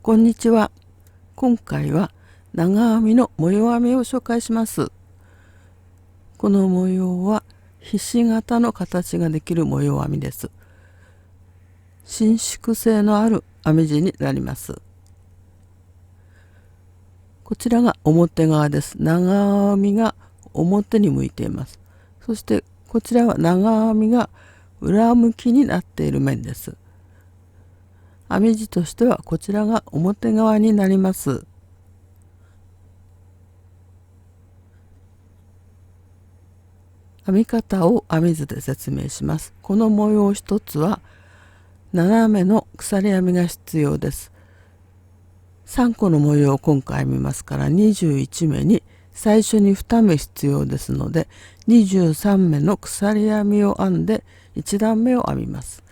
こんにちは。今回は長編みの模様編みを紹介します。この模様はひし形の形ができる模様編みです。伸縮性のある編み地になります。こちらが表側です。長編みが表に向いています。そしてこちらは長編みが裏向きになっている面です。編み地としてはこちらが表側になります。編み方を編み図で説明します。この模様一つは斜めの鎖編みが必要です。3個の模様を今回編みますから21目に最初に2目必要ですので23目の鎖編みを編んで1段目を編みます。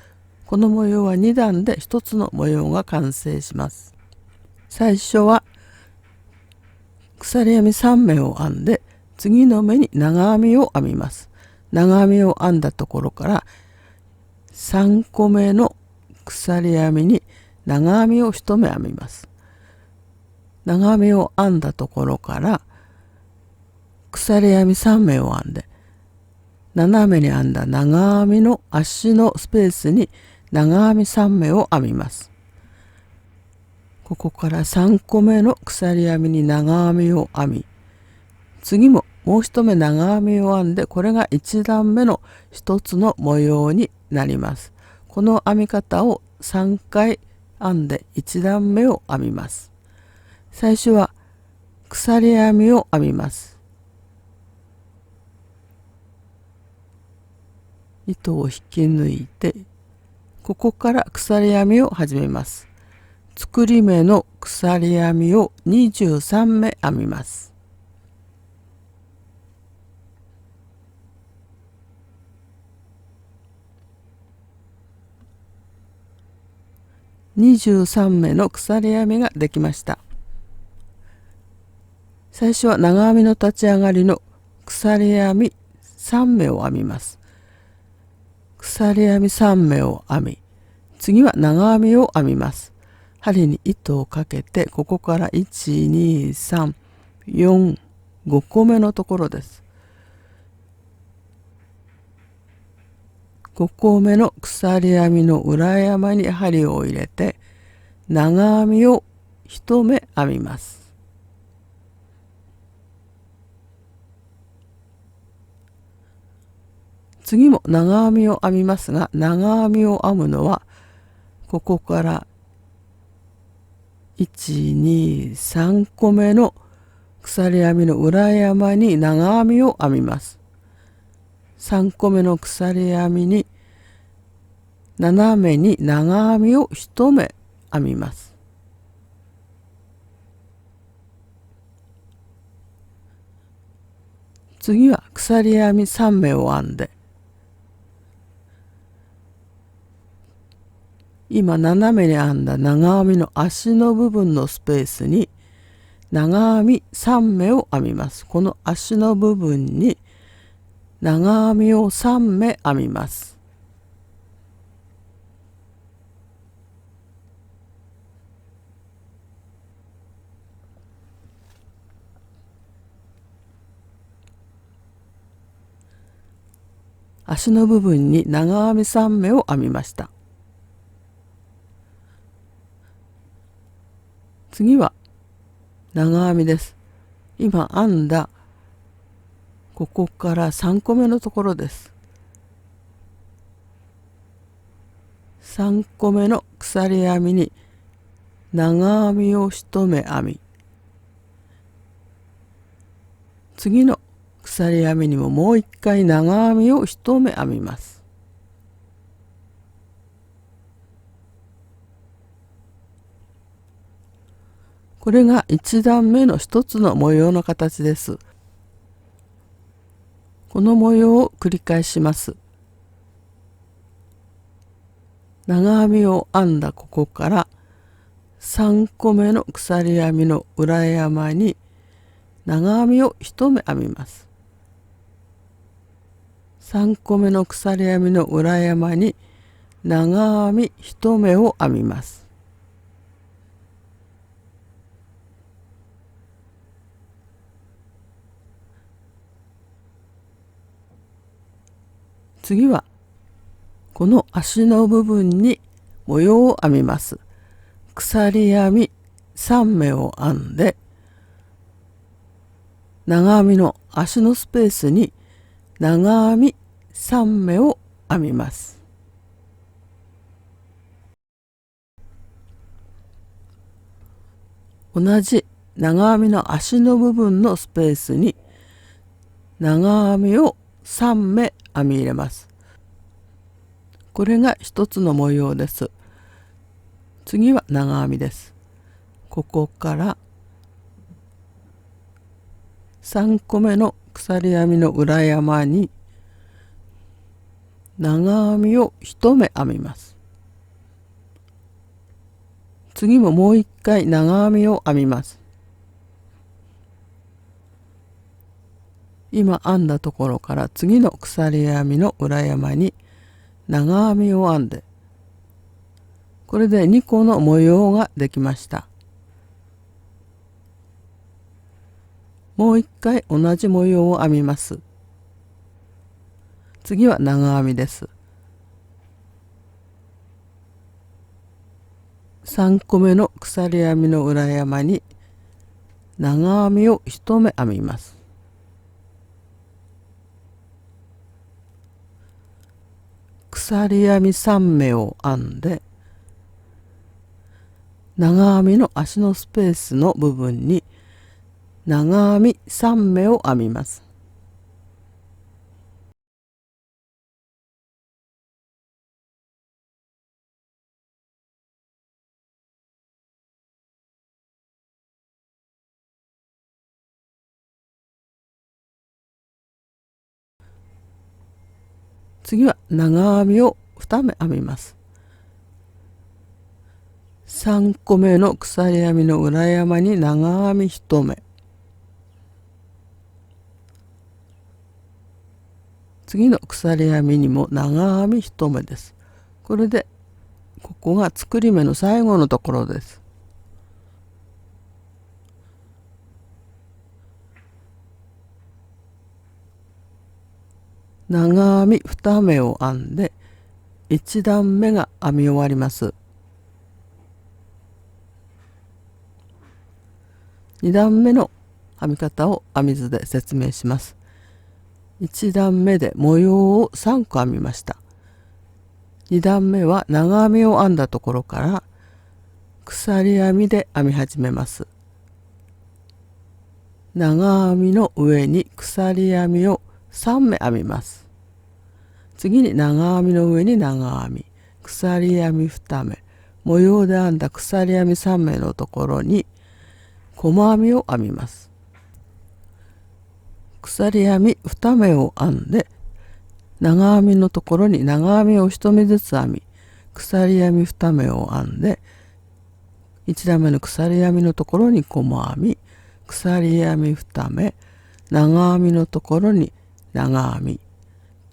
この模様は2段で1つの模様が完成します。最初は鎖編み3目を編んで次の目に長編みを編みます。長編みを編んだところから3個目の鎖編みに長編みを1目編みます。長編みを編んだところから鎖編み3目を編んで斜めに編んだ長編みの足のスペースに長編み3目を編みます。ここから3個目の鎖編みに長編みを編み、次ももう1目長編みを編んで、これが1段目の1つの模様になります。この編み方を3回編んで1段目を編みます。最初は鎖編みを編みます。糸を引き抜いて、ここから鎖編みを始めます。作り目の鎖編みを23目編みます。23目の鎖編みができました。最初は長編みの立ち上がりの鎖編み3目を編みます。鎖編み3目を編み、次は長編みを編みます。針に糸をかけて、ここから1、2、3、4、5個目のところです。5個目の鎖編みの裏山に針を入れて、長編みを1目編みます。次も長編みを編みますが、長編みを編むのはここから1、2、3個目の鎖編みの裏山に長編みを編みます。3個目の鎖編みに斜めに長編みを1目編みます。次は鎖編み3目を編んで、今斜めに編んだ長編みの足の部分のスペースに長編み3目を編みます。この足の部分に長編みを3目編みます。足の部分に長編み3目を編みました。次は長編みです。今編んだここから3個目のところです。3個目の鎖編みに長編みを1目編み、次の鎖編みにももう一回長編みを1目編みます。これが1段目の1つの模様の形です。この模様を繰り返します。長編みを編んだここから3個目の鎖編みの裏山に長編みを1目編みます。3個目の鎖編みの裏山に長編み1目を編みます。次はこの足の部分に模様を編みます。鎖編み3目を編んで、長編みの足のスペースに長編み3目を編みます。同じ長編みの足の部分のスペースに長編みを3目編み入れます。これが一つの模様です。次は長編みです。ここから3個目の鎖編みの裏山に長編みを1目編みます。次ももう一回長編みを編みます。今編んだところから次の鎖編みの裏山に長編みを編んで、これで2個の模様ができました。もう一回同じ模様を編みます。次は長編みです。3個目の鎖編みの裏山に長編みを1目編みます。鎖編み3目を編んで、長編みの足のスペースの部分に長編み3目を編みます。次は長編みを2目編みます。3個目の鎖編みの裏山に長編み1目。次の鎖編みにも長編み1目です。これでここが作り目の最後のところです。長編み2目を編んで1段目が編み終わります。2段目の編み方を編み図で説明します。1段目で模様を3個編みました。2段目は長編みを編んだところから鎖編みで編み始めます。長編みの上に鎖編みを3目編みます。次に長編みの上に長編み、鎖編み2目、模様で編んだ鎖編み3目のところに細編みを編みます。鎖編み2目を編んで、長編みのところに長編みを1目ずつ編み、鎖編み2目を編んで、1段目の鎖編みのところに細編み、鎖編み2目、長編みのところに長編み、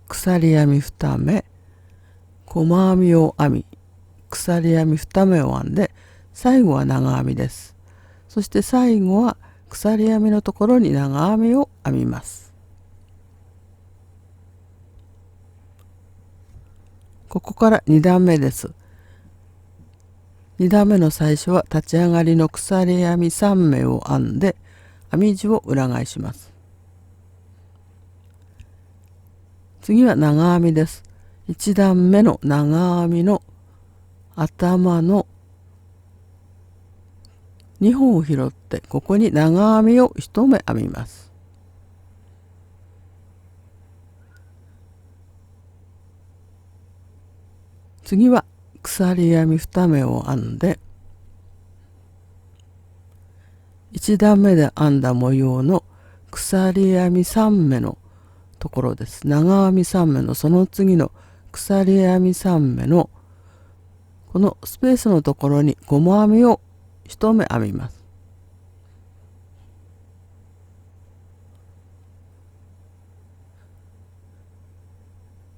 鎖編み2目、細編みを編み、鎖編み2目を編んで、最後は長編みです。そして最後は鎖編みのところに長編みを編みます。ここから2段目です。2段目の最初は立ち上がりの鎖編み3目を編んで編み地を裏返します。次は長編みです。1段目の長編みの頭の2本を拾ってここに長編みを1目編みます。次は鎖編み2目を編んで1段目で編んだ模様の鎖編み3目のところです。長編み3目のその次の鎖編み3目のこのスペースのところに細編みを1目編みます。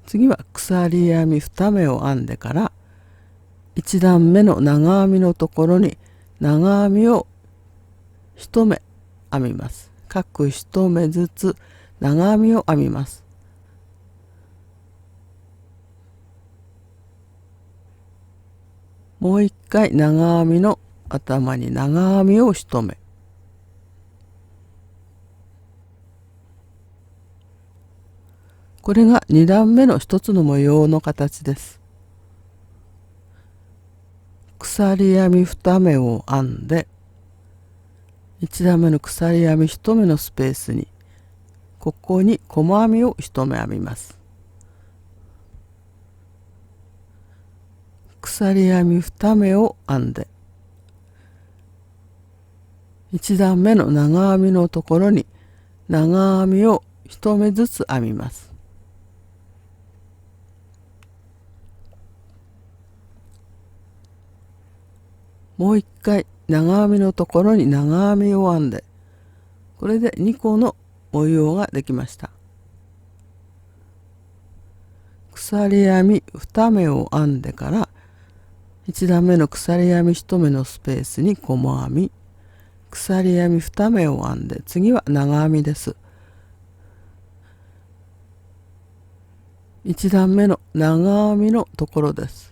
次は鎖編み2目を編んでから1段目の長編みのところに長編みを1目編みます。各1目ずつ長編みを編みます。もう一回長編みの頭に長編みを1目。これが2段目の一つの模様の形です。鎖編み2目を編んで、1段目の鎖編み1目のスペースに、ここに細編みを1目編みます。鎖編み2目を編んで、1段目の長編みのところに長編みを1目ずつ編みます。もう一回長編みのところに長編みを編んで、これで2個の模様ができました。鎖編み2目を編んでから、1段目の鎖編み1目のスペースに細編み、鎖編み2目を編んで、次は長編みです。1段目の長編みのところです。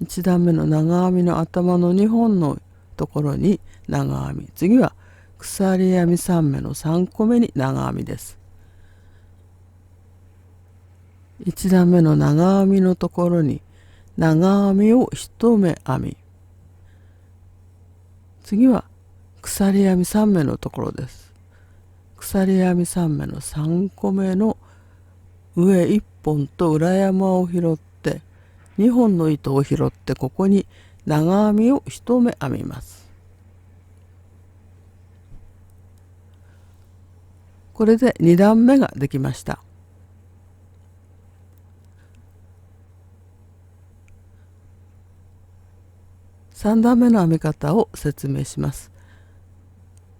1段目の長編みの頭の2本のところに長編み、次は鎖編み3目の3個目に長編みです。1段目の長編みのところに長編みを1目編み、次は鎖編み3目のところです。鎖編み3目の3個目の上1本と裏山を拾って、2本の糸を拾ってここに長編みを1目編みます。これで2段目ができました。3段目の編み方を説明します。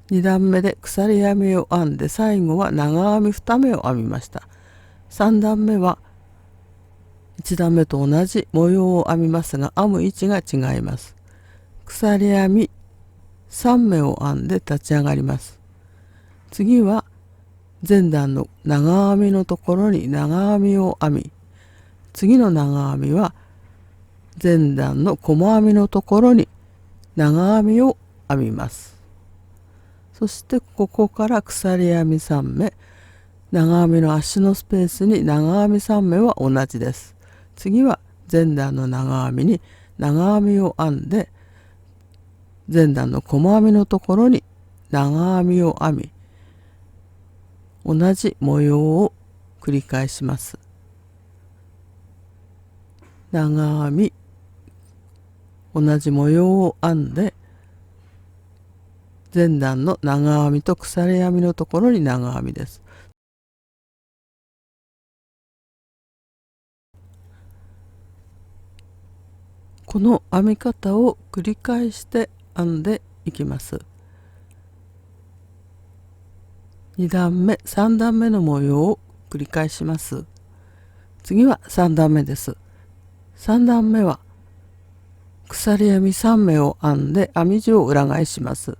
2段目で鎖編みを編んで、最後は長編み2目を編みました。3段目は1段目と同じ模様を編みますが、編む位置が違います。鎖編み3目を編んで立ち上がります。次は前段の長編みのところに長編みを編み、次の長編みは前段の細編みのところに長編みを編みます。そしてここから鎖編み3目、長編みの足のスペースに長編み3目は同じです。次は前段の長編みに長編みを編んで、前段の細編みのところに長編みを編み、同じ模様を繰り返します。長編み、同じ模様を編んで、前段の長編みと鎖編みのところに長編みです。この編み方を繰り返して編んでいきます。2段目、3段目の模様を繰り返します。次は3段目です。3段目は鎖編み3目を編んで編み地を裏返します。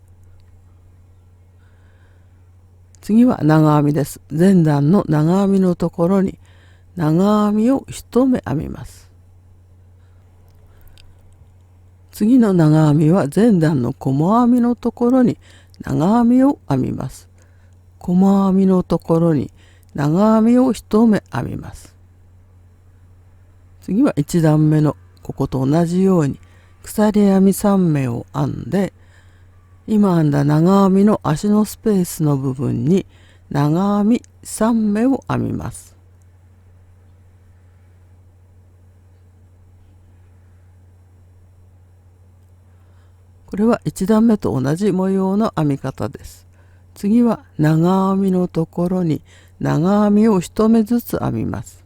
次は長編みです。前段の長編みのところに長編みを1目編みます。次の長編みは前段の細編みのところに長編みを編みます。細編みのところに長編みを1目編みます。次は1段目のここと同じように鎖編み3目を編んで、今編んだ長編みの足のスペースの部分に長編み3目を編みます。これは1段目と同じ模様の編み方です。次は長編みのところに長編みを1目ずつ編みます。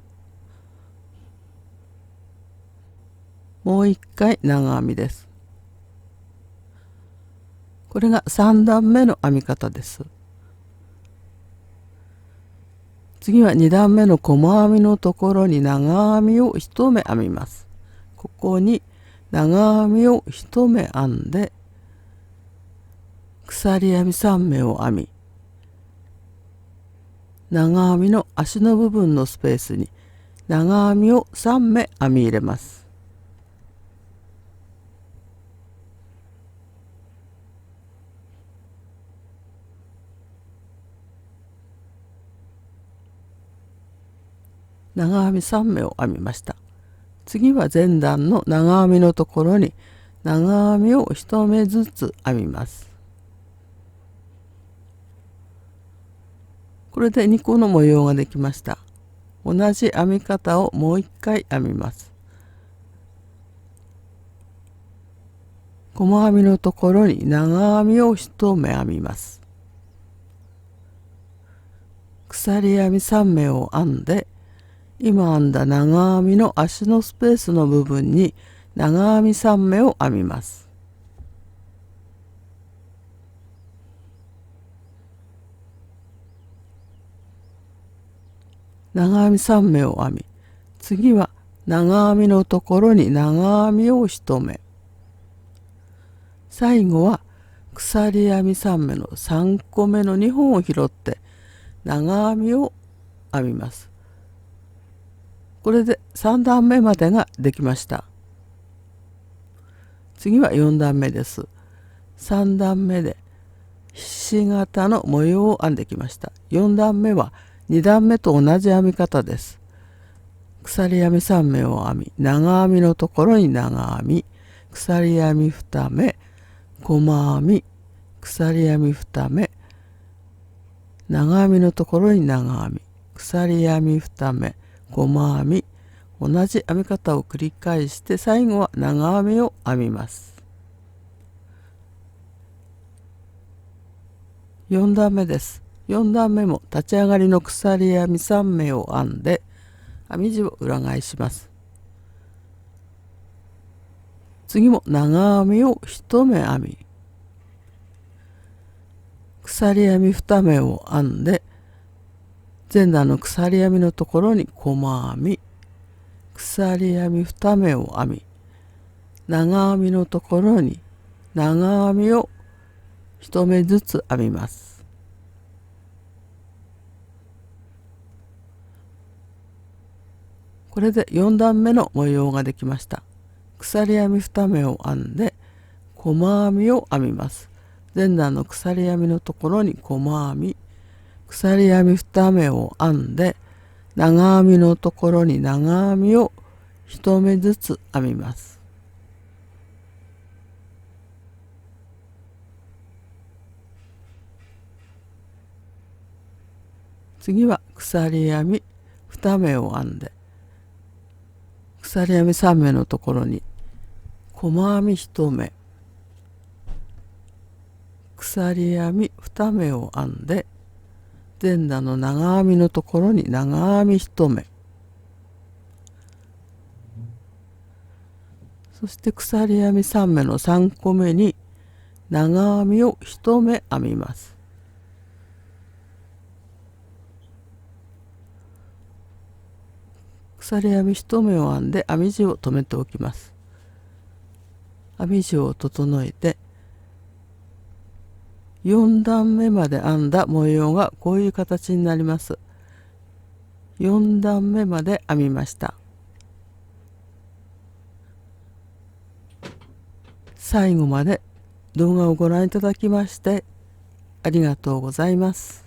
もう一回長編みです。これが3段目の編み方です。次は2段目の細編みのところに長編みを1目編みます。ここに長編みを1目編んで、鎖編み3目を編み、長編みの足の部分のスペースに長編みを3目編み入れます。長編み3目を編みました。次は前段の長編みのところに長編みを1目ずつ編みます。これで2個の模様ができました。同じ編み方をもう1回編みます。細編みのところに長編みを1目編みます。鎖編み3目を編んで、今編んだ長編みの足のスペースの部分に長編み3目を編みます。長編み3目を編み、次は長編みのところに長編みを1目、最後は鎖編み3目の3個目の2本を拾って長編みを編みます。これで3段目までができました。次は4段目です。3段目でひし形の模様を編んできました。4段目は2段目と同じ編み方です。鎖編み3目を編み、長編みのところに長編み、鎖編み2目、細編み、鎖編み2目、長編みのところに長編み、鎖編み2目、細編み、同じ編み方を繰り返して最後は長編みを編みます。4段目です。4段目も立ち上がりの鎖編み3目を編んで編み地を裏返します。次も長編みを1目編み、鎖編み2目を編んで前段の鎖編みのところに細編み、鎖編み2目を編み、長編みのところに長編みを1目ずつ編みます。これで4段目の模様ができました。鎖編み2目を編んで細編みを編みます。前段の鎖編みのところに細編み、鎖編み2目を編んで長編みのところに長編みを1目ずつ編みます。次は鎖編み2目を編んで鎖編み3目のところに細編み1目、鎖編み2目を編んで前段の長編みのところに長編み1目、そして鎖編み3目の3個目に長編みを1目編みます。鎖編み1目を編んで編み地を留めておきます。編み地を整えて4段目まで編んだ模様がこういう形になります。4段目まで編みました。最後まで動画をご覧いただきましてありがとうございます。